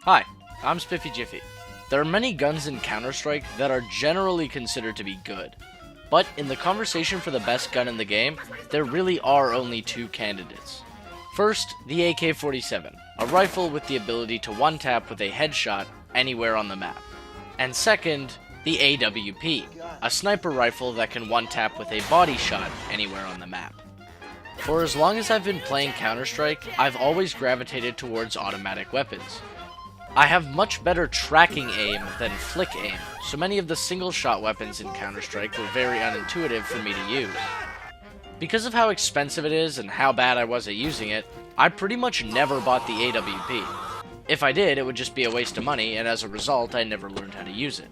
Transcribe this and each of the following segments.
Hi, I'm Spiffy Jiffy. There are many guns in Counter-Strike that are generally considered to be good, but in the conversation for the best gun in the game, there really are only two candidates. First, the AK-47, a rifle with the ability to one-tap with a headshot anywhere on the map. And second, the AWP, a sniper rifle that can one-tap with a body shot anywhere on the map. For as long as I've been playing Counter-Strike, I've always gravitated towards automatic weapons. I have much better tracking aim than flick aim, so many of the single-shot weapons in Counter-Strike were very unintuitive for me to use. Because of how expensive it is and how bad I was at using it, I pretty much never bought the AWP. If I did, it would just be a waste of money, and as a result, I never learned how to use it.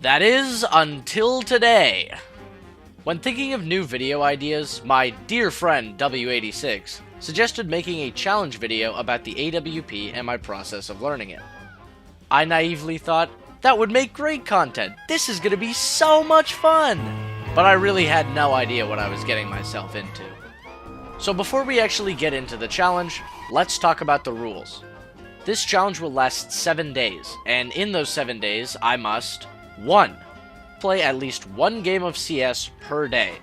That is, until today. When thinking of new video ideas, my dear friend W86 suggested making a challenge video about the AWP and my process of learning it. I naively thought, that would make great content, this is gonna be so much fun! But I really had no idea what I was getting myself into. So before we actually get into the challenge, let's talk about the rules. This challenge will last 7 days, and in those 7 days, I must 1. Play at least 1 game of CS per day.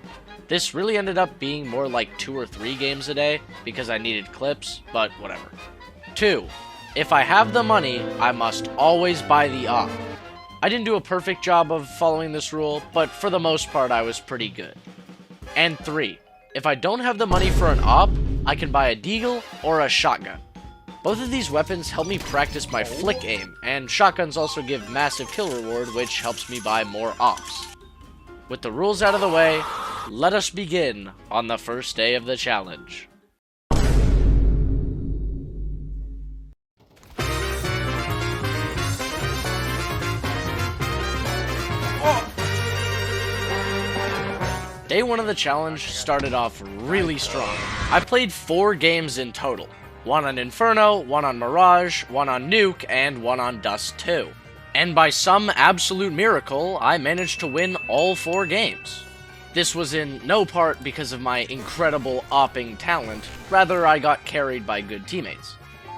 This really ended up being more like 2 or 3 games a day, because I needed clips, but whatever. 2. If I have the money, I must always buy the AWP. I didn't do a perfect job of following this rule, but for the most part I was pretty good. And 3. If I don't have the money for an AWP, I can buy a deagle or a shotgun. Both of these weapons help me practice my flick aim, and shotguns also give massive kill reward, which helps me buy more AWPs. With the rules out of the way, let us begin on the first day of the challenge. Day 1 of the challenge started off really strong. I played 4 games in total. 1 on Inferno, 1 on Mirage, 1 on Nuke, and 1 on Dust 2. And by some absolute miracle, I managed to win all 4 games. This was in no part because of my incredible AWPing talent, rather I got carried by good teammates.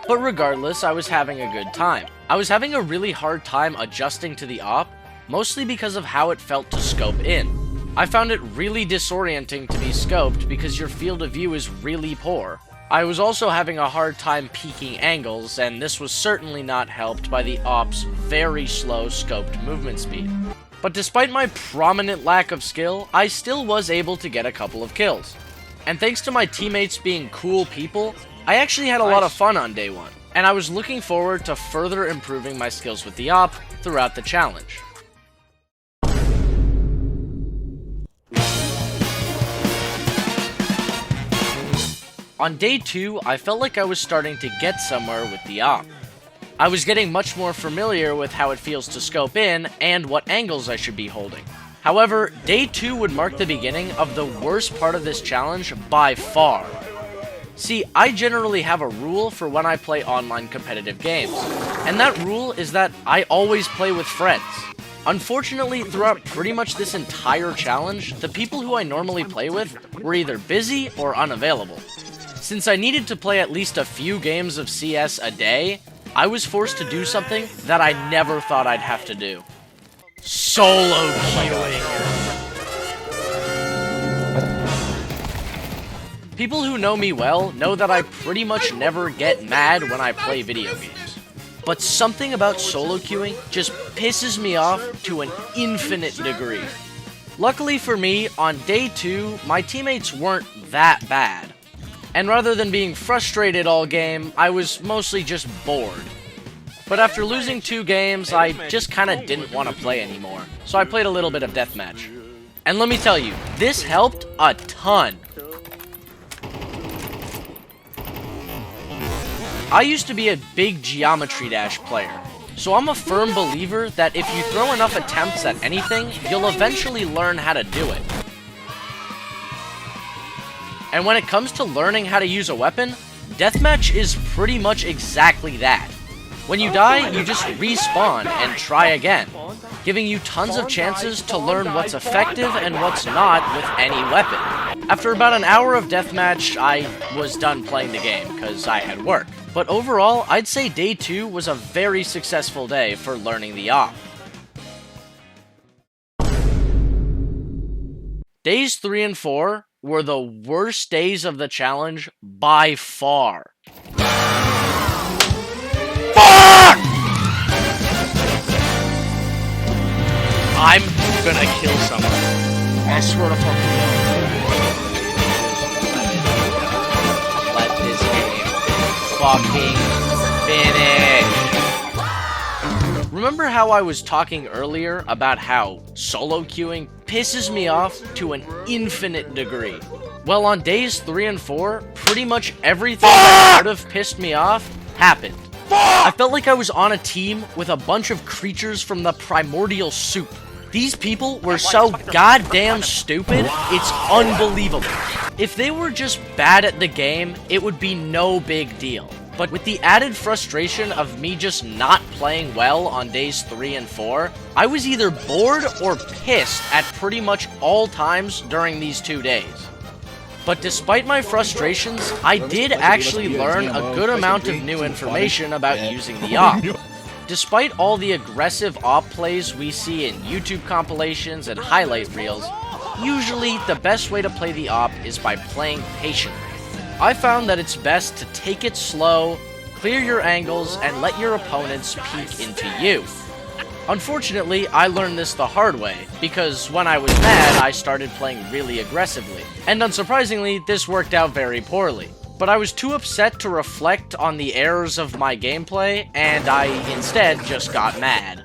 But regardless, I was having a good time. I was having a really hard time adjusting to the AWP, mostly because of how it felt to scope in. I found it really disorienting to be scoped because your field of view is really poor. I was also having a hard time peeking angles, and this was certainly not helped by the AWP's very slow scoped movement speed. But despite my prominent lack of skill, I still was able to get a couple of kills. And thanks to my teammates being cool people, I actually had a lot of fun on day 1, and I was looking forward to further improving my skills with the AWP throughout the challenge. On day 2, I felt like I was starting to get somewhere with the AWP. I was getting much more familiar with how it feels to scope in and what angles I should be holding. However, day 2 would mark the beginning of the worst part of this challenge by far. See, I generally have a rule for when I play online competitive games, and that rule is that I always play with friends. Unfortunately, throughout pretty much this entire challenge, the people who I normally play with were either busy or unavailable. Since I needed to play at least a few games of CS a day, I was forced to do something that I never thought I'd have to do. Solo queuing. People who know me well know that I pretty much never get mad when I play video games. But something about solo queuing just pisses me off to an infinite degree. Luckily for me, on day 2, my teammates weren't that bad. And rather than being frustrated all game, I was mostly just bored. But after losing 2 games, I just kinda didn't want to play anymore, so I played a little bit of deathmatch. And let me tell you, this helped a ton. I used to be a big Geometry Dash player, so I'm a firm believer that if you throw enough attempts at anything, you'll eventually learn how to do it. And when it comes to learning how to use a weapon, deathmatch is pretty much exactly that. When you die, you just respawn and try again, giving you tons of chances to learn what's effective and what's not with any weapon. After about an hour of deathmatch, I was done playing the game because I had work. But overall, I'd say day 2 was a very successful day for learning the AWP. Days 3 and 4 were the worst days of the challenge by far. Fuck! I'm gonna kill someone. I swear to fucking God. Let this game fucking finish. Remember how I was talking earlier about how solo queuing pisses me off to an infinite degree? Well, on days 3 and 4, pretty much everything that could have pissed me off happened. I felt like I was on a team with a bunch of creatures from the primordial soup. These people were so goddamn stupid, it's unbelievable. If they were just bad at the game, it would be no big deal. But with the added frustration of me just not playing well on days 3 and 4, I was either bored or pissed at pretty much all times during these 2 days. But despite my frustrations, I did actually learn a good amount of new information about using the AWP. Despite all the aggressive AWP plays we see in YouTube compilations and highlight reels, usually the best way to play the AWP is by playing patiently. I found that it's best to take it slow, clear your angles, and let your opponents peek into you. Unfortunately, I learned this the hard way, because when I was mad, I started playing really aggressively. And unsurprisingly, this worked out very poorly. But I was too upset to reflect on the errors of my gameplay, and I instead just got mad.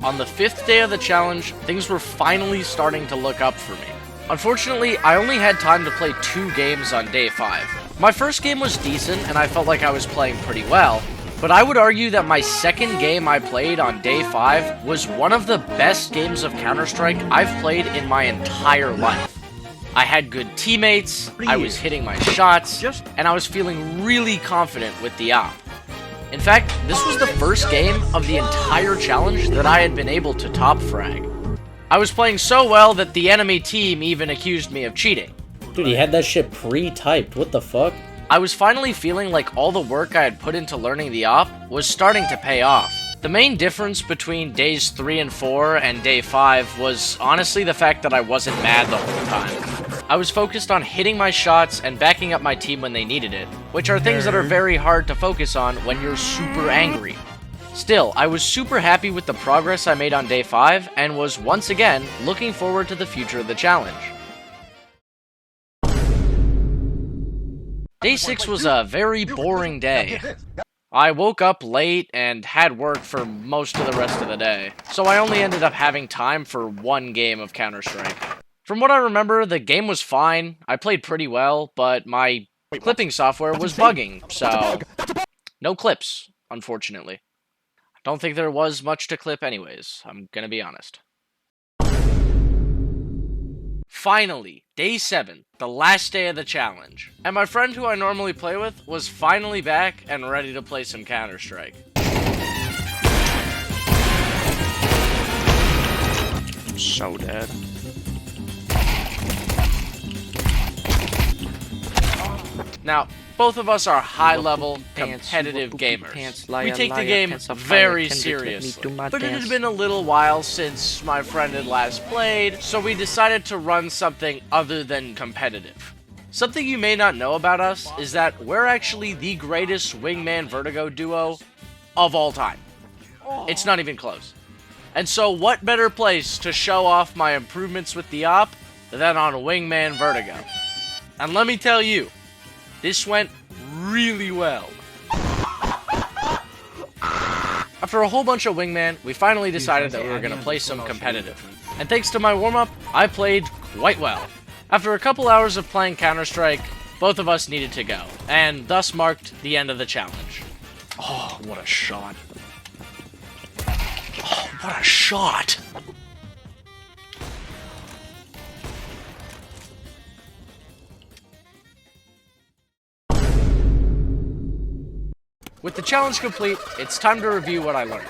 On the 5th day of the challenge, things were finally starting to look up for me. Unfortunately, I only had time to play 2 games on day 5. My first game was decent, and I felt like I was playing pretty well, but I would argue that my second game I played on day 5 was one of the best games of Counter-Strike I've played in my entire life. I had good teammates, I was hitting my shots, and I was feeling really confident with the AWP. In fact, this was the first game of the entire challenge that I had been able to top frag. I was playing so well that the enemy team even accused me of cheating. Dude, he had that shit pre-typed, what the fuck? I was finally feeling like all the work I had put into learning the AWP was starting to pay off. The main difference between days 3 and 4 and day 5 was honestly the fact that I wasn't mad the whole time. I was focused on hitting my shots and backing up my team when they needed it, which are things that are very hard to focus on when you're super angry. Still, I was super happy with the progress I made on day 5 and was once again looking forward to the future of the challenge. Day 6 was a very boring day. I woke up late and had work for most of the rest of the day, so I only ended up having time for 1 game of Counter-Strike. From what I remember, the game was fine, I played pretty well, but my clipping software was bugging, so no clips, unfortunately. I don't think there was much to clip anyways, I'm gonna be honest. Finally, day 7, the last day of the challenge, and my friend who I normally play with was finally back and ready to play some Counter-Strike. I'm so dead. Now, both of us are high-level, competitive gamers. We take the game very seriously. But it had been a little while since my friend had last played, so we decided to run something other than competitive. Something you may not know about us is that we're actually the greatest Wingman Vertigo duo of all time. It's not even close. And so what better place to show off my improvements with the AWP than on Wingman Vertigo? And let me tell you, this went really well. After a whole bunch of Wingman, we finally decided that we were going to play some competitive. And thanks to my warm-up, I played quite well. After a couple hours of playing Counter-Strike, both of us needed to go, and thus marked the end of the challenge. Oh, what a shot. Oh, what a shot! With the challenge complete, it's time to review what I learned.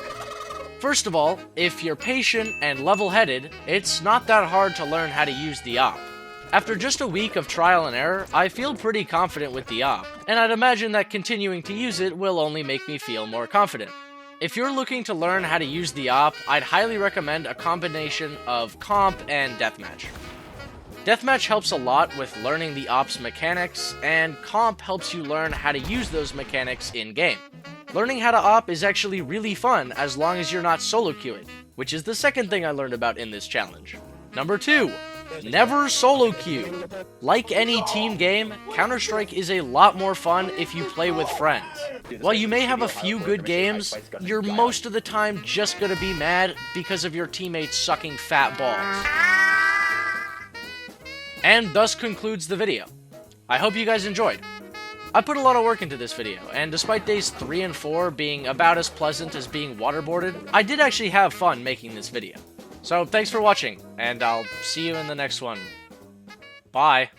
First of all, if you're patient and level-headed, it's not that hard to learn how to use the AWP. After just a week of trial and error, I feel pretty confident with the AWP, and I'd imagine that continuing to use it will only make me feel more confident. If you're looking to learn how to use the AWP, I'd highly recommend a combination of comp and deathmatch. Deathmatch helps a lot with learning the AWP's mechanics, and comp helps you learn how to use those mechanics in-game. Learning how to AWP is actually really fun as long as you're not solo queuing, which is the second thing I learned about in this challenge. Number 2, never solo queue. Like any team game, Counter-Strike is a lot more fun if you play with friends. While you may have a few good games, you're most of the time just gonna be mad because of your teammates sucking fat balls. And thus concludes the video. I hope you guys enjoyed. I put a lot of work into this video, and despite days 3 and 4 being about as pleasant as being waterboarded, I did actually have fun making this video. So thanks for watching, and I'll see you in the next one. Bye.